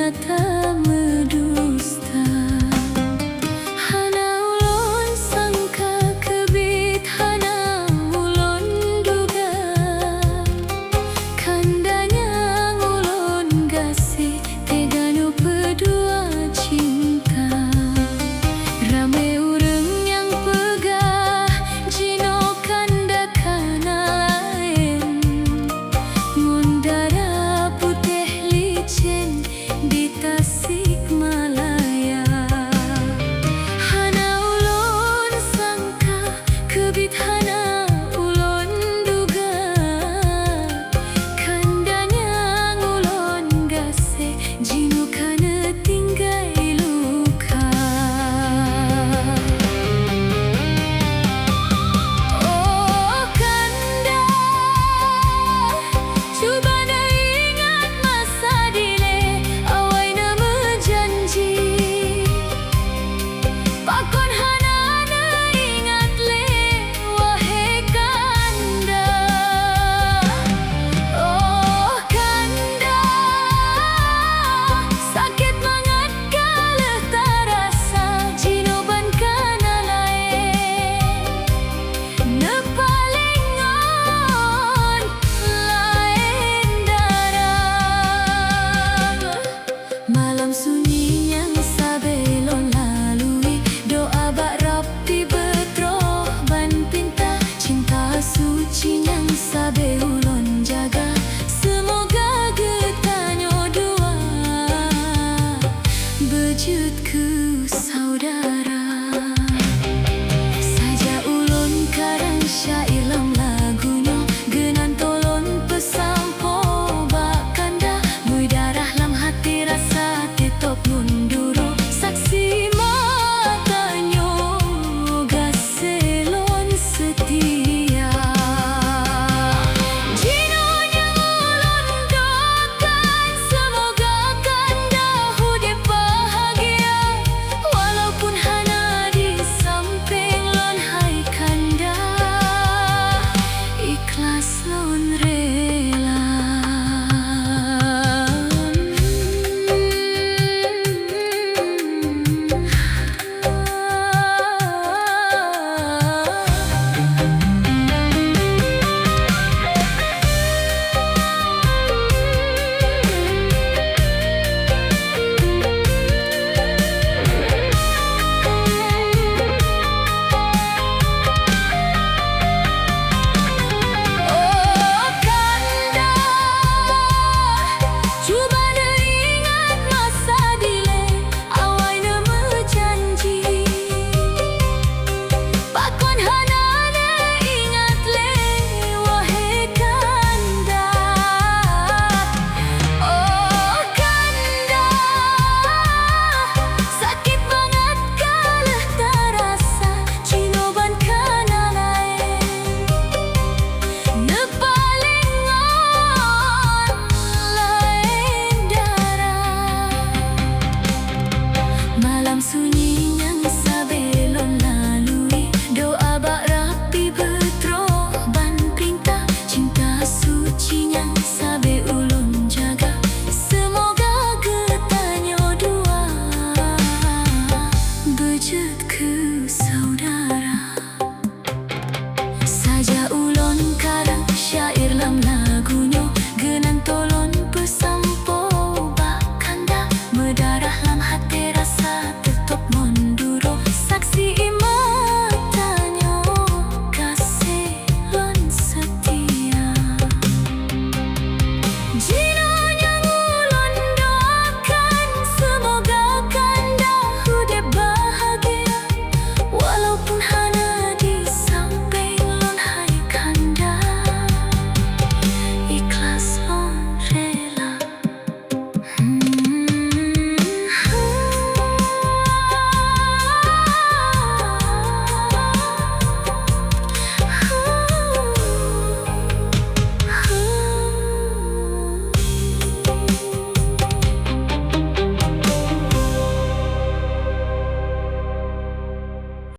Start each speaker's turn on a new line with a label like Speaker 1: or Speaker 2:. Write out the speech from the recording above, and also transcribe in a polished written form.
Speaker 1: ternyata mendusta. Hana ulun sangka kebit, hana ulun duga, kandanya ulun gasih tega nu pedua cinta. Ramai urang yang pegah jino kanda kana lain, ngundara putih licin di Tasikmalaya. Hana ulun sangka kebit, hana ulun duga, kandanya ulun gasih jino kana tinggai luka. Oh kanda, cuba na ingat masa dile, awai na menjanji. Pakon hana na ingat le, wahai kanda. Oh kanda, sakit banget kalau terasa jinoban kana lain, nepalingon lain darah. Malam sunyi yang sabelon lalui, doa bak rapi betroh ban pinta, cinta suci yang sabe ulun jaga, semoga getanyo dua bejutku saudara. Saja ulun karang syair lam lagunyo, genan tolon pesampo bak kanda, mui darah lam hati rasa tetap munduro, saksi matanyo gaselon setia. Jino yang ulun doakan, semoga kanda hudip bahagia, walaupun hana di samping lon hai kanda, ikhlas lon rela. Oh kanda, cuba na ingat masa dile, awai na menjanji. Pakon hana na ingat le, wahai kanda. Oh kanda, sakit banget kalau terasa jinoban kana lain, nepalingon lain darah. Malam sunyi yang sabelon lalui, doa bak rapi betroh ban pinta, cinta suci yang sabe ulun jaga, semoga getanyo dua bejutku saudara. Saja ulun karang syair lam lagunyo, genan tolon pesampo bak kanda, medarah lam hati rasa tetap munduro, saksi matanyo gaselon setia.